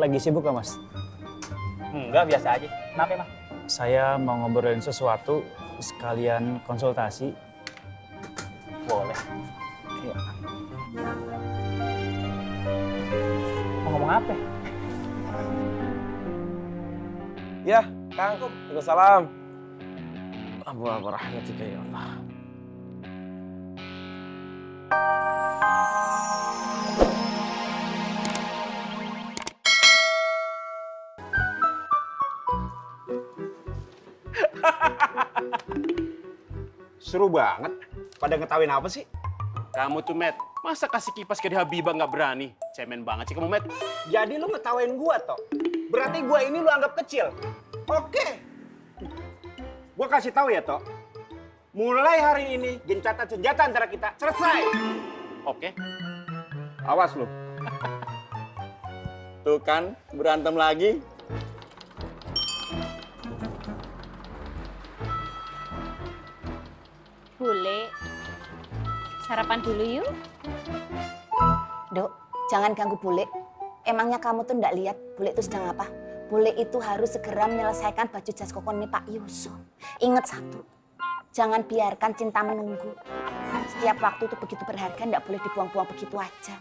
lagi sibuk gak, Mas? Enggak, biasa aja. Kenapa emang? Saya mau ngobrolin sesuatu, sekalian konsultasi. Boleh. Iya. Mau ngomong apa? Ya, Kang. Waalaikumsalam. Abu rahmatika ya Allah. Seru banget. Pada ngetawain apa sih? Kamu tuh, Met, masa kasih kipas ke Habibah nggak berani? Cemen banget sih kamu, Met. Jadi lu ngetawain gua, toh. Berarti gua ini lu anggap kecil. Oke. Gua kasih tahu ya, toh. Mulai hari ini gencatan senjata antara kita selesai. Oke. Awas lu. Tuh kan, berantem lagi. Bule, sarapan dulu yuk. Dok, jangan ganggu Bule. Emangnya kamu tuh ndak lihat Bule itu sedang apa? Bule itu harus segera menyelesaikan baju jas kokon ini Pak Yusuf. Ingat satu, jangan biarkan cinta menunggu. Setiap waktu itu begitu berharga, ndak boleh dibuang-buang begitu aja.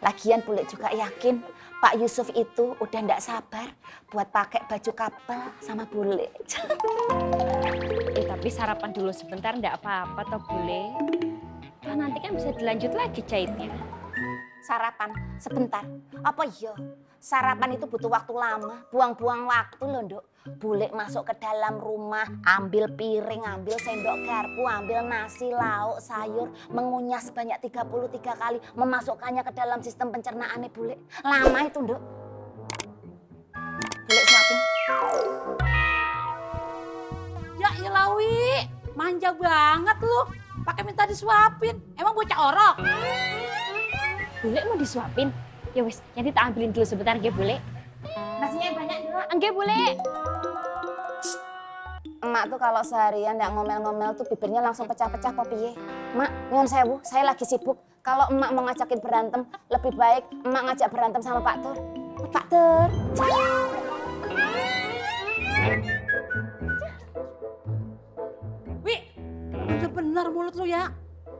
Lagian Bule juga yakin Pak Yusuf itu udah ndak sabar buat pakai baju kapel sama Bule. Tapi sarapan dulu sebentar ndak apa-apa toh Bule. Nah, nanti kan bisa dilanjut lagi jahitnya. Sarapan sebentar. Apa iya? Sarapan itu butuh waktu lama, buang-buang waktu loh, Nduk. Bule masuk ke dalam rumah, ambil piring, ambil sendok garpu, ambil nasi, lauk, sayur, mengunyah sebanyak 33 kali, memasukkannya ke dalam sistem pencernaannya Bule. Lama itu, Nduk. Bule suapin. Ya Ilawi, manja banget lu. Pakai minta disuapin. Emang bocah orok? Bule mau disuapin? Ya wis, nanti tak ambilin dulu sebentar nggih, Bule. Nasinya yang banyak, Nduk. Nggih, Bule. Emak tuh kalau seharian nggak ngomel-ngomel tuh bibirnya langsung pecah-pecah kok piye. Mak, nyuwun sewu, saya lagi sibuk. Kalau emak mau ngajakin berantem, lebih baik emak ngajak berantem sama Pak Tur. Pak Tur. Wi, udah bener mulut lu ya.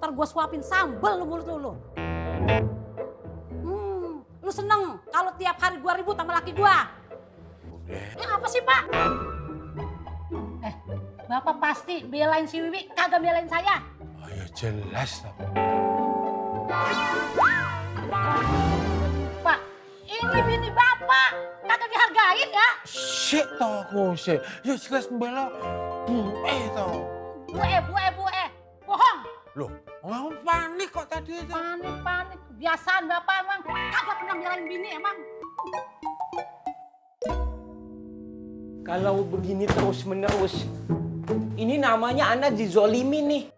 Ntar gua suapin sambel lu mulut lu. Lu seneng kalau tiap hari gua ribut sama laki gua? Ini apa sih, Pak? Bapak pasti belain si Wiwi, kagak belain saya. Oh ya jelas toh. Pak, ini bini Bapak, kagak dihargain ya? Sik toh aku sik. Ya jelas membela toh. Bue. Bohong. Loh, mau panik kok tadi itu. Panik. Biasaan Bapak emang kagak pernah belain bini emang. Kalau begini terus-menerus, ini namanya anak dizolimi nih.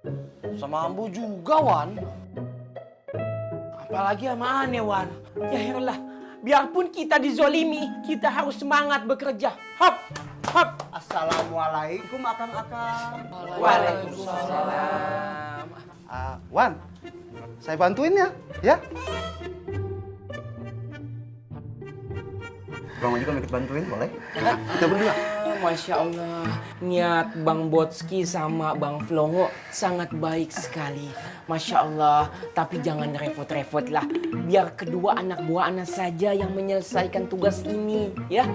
Sama Ambu juga, Wan. Apalagi sama aneh, Wan. Ya Allah, biarpun kita dizolimi, kita harus semangat bekerja. Hop. Assalamualaikum akang-akang. Waalaikumsalam. Wan, saya bantuin ya. Ya. Bang Oji kan ikut bantuin, boleh? Kita berdua. Masya Allah, niat Bang Botski sama Bang Flongo sangat baik sekali. Masya Allah, tapi jangan repot-repot lah. Biar kedua anak buah anak saja yang menyelesaikan tugas ini, ya.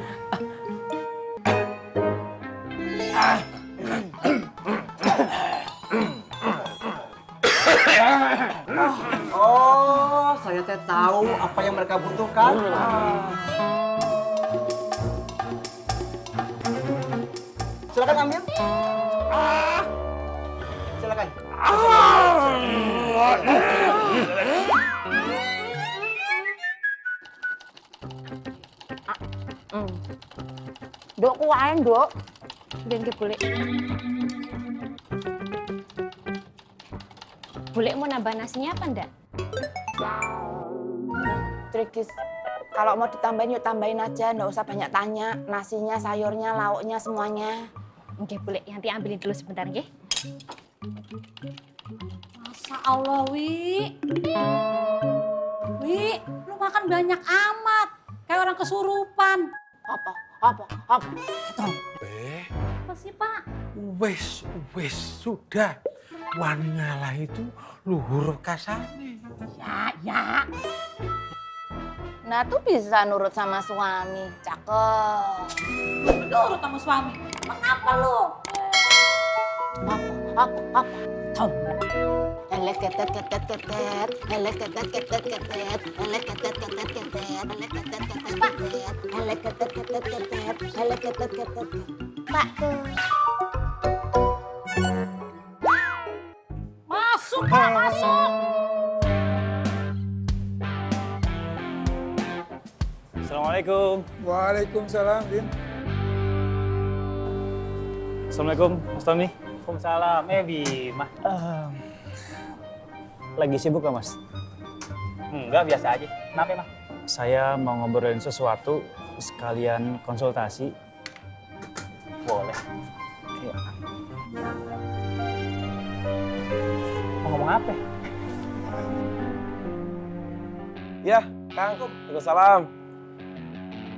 Oh, saya teh tahu apa yang mereka butuhkan. Silakan ambil. Silakan. Dok, kuain, Dok. Dan ke Bule. Bule mau nambah nasinya apa ndak? Trikis. Kalau mau ditambahin yuk tambahin aja, nggak usah banyak tanya. Nasinya, sayurnya, lauknya, semuanya. Oke, Bule, nanti ambilin dulu sebentar nggih. Masya Allah, Wi. Wi, lu makan banyak amat. Kayak kayak orang kesurupan. Apa? Apa sih, Pak? Wes, sudah. Wani ngalah itu luhur kasane. Ya. Nah tuh bisa nurut sama suami, cakep. Nurut sama suami. Kenapa lu? Apa? Tom. Elek ketet ketet ketet, elek ketet ketet ketet, elek ketet ketet ketet, elek ketet ketet ketet, elek ketet ketet ketet, elek ketet ketet. Pak tuh. Masuk, Pak, masuk. Assalamualaikum. Waalaikumsalam, Din. Assalamualaikum, Mas Tommy. Waalaikumsalam. Bima. Lagi sibuk nggak, Mas? Enggak, biasa aja. Kenapa, Mas? Saya mau ngobrolin sesuatu, sekalian konsultasi. Boleh. Iya. Mau ngomong apa? Ya, Kang. Waalaikumsalam.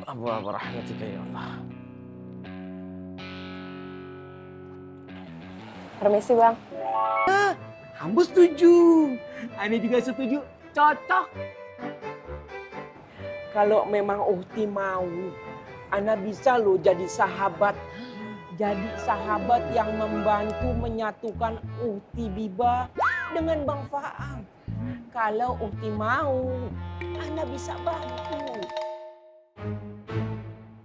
Abu rahmatika ya Allah. Permisi, Bang. Ambo setuju. Ani juga setuju. Cocok. Kalau memang Uhti mau, Ana bisa loh jadi sahabat. Jadi sahabat yang membantu menyatukan Uhti Biba dengan Bang Faang. Kalau Uhti mau, Ana bisa bantu.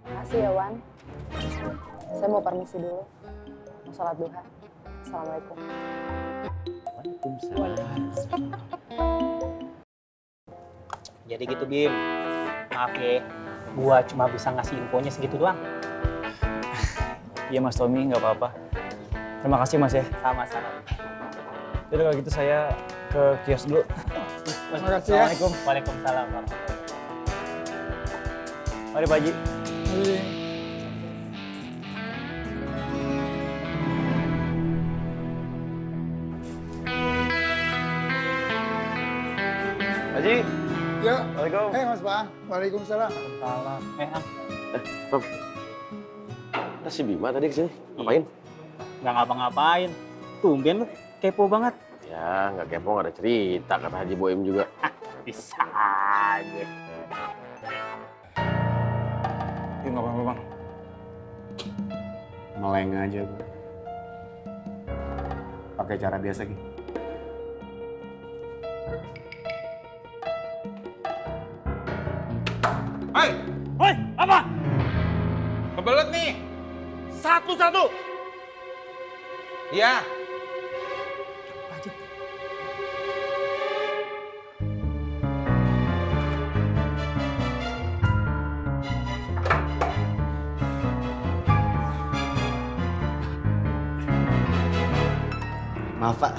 Makasih ya, Wan. Saya mau permisi dulu. Mau sholat duha. Assalamualaikum. Jadi gitu, Bim. Maaf ya, gua cuma bisa ngasih infonya segitu doang. Iya, Mas Tommy, nggak apa-apa. Terima kasih, Mas ya. Sama-sama. Jadi kalau gitu saya ke kios dulu. Terima kasih ya. Assalamualaikum. Waalaikumsalam. Mari, Pak Haji. Haji. Ya. Assalamualaikum. Mas Bang. Waalaikumsalam. Salam. Tom. Ada si Bima tadi kesini. Ngapain? Nggak ngapa-ngapain. Tumben lu, kepo banget. Ya, nggak kepo, nggak ada cerita. Kata Haji Boim juga. Bisa aja. Ya nggak apa-apa, Bang. Meleng aja gue. Pakai cara biasa gitu. Hei, apa? Kebelet nih. Satu-satu. Iya. Maaf, Pak.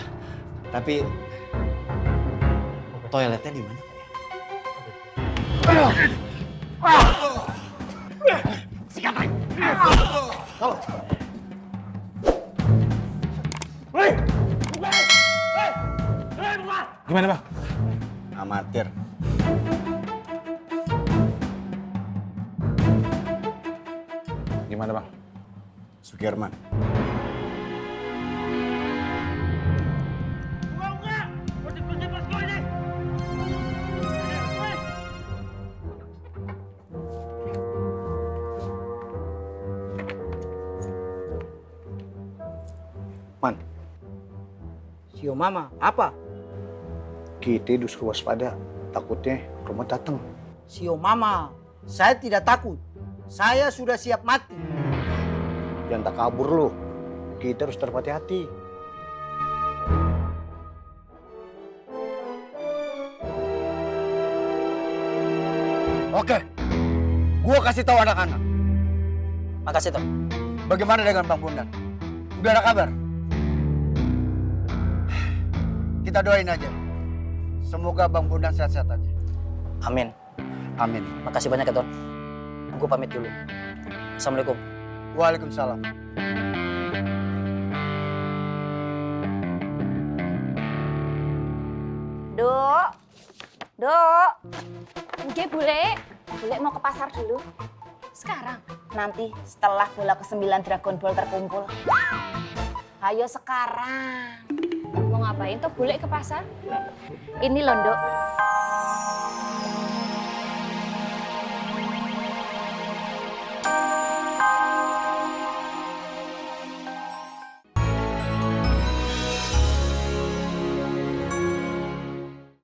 Tapi toiletnya di mana, Pak? Gimana, Bang? Amatir. Gimana, Bang? Sukirman. Man, Sio Mama, apa? kita disuruh waspada. Takutnya rumah datang. Sio Mama, saya tidak takut. Saya sudah siap mati. Jangan tak kabur lu. Kita harus terhati-hati. Oke, gua kasih tahu anak-anak. Makasih, Tom. Bagaimana dengan Bang Bondan? Udah ada kabar? Kita doain aja. Semoga Bang Bondan sehat-sehat aja. Amin. Amin. Makasih banyak ya, Ton. Gue pamit dulu. Assalamualaikum. Waalaikumsalam. Dok. Nggih, Bule. Bule mau ke pasar dulu. Sekarang? Nanti setelah bola ke-9 Dragon Ball terkumpul. Ayo sekarang. Mau ngapain tuh bule ke pasar? Ini loh, Nduk.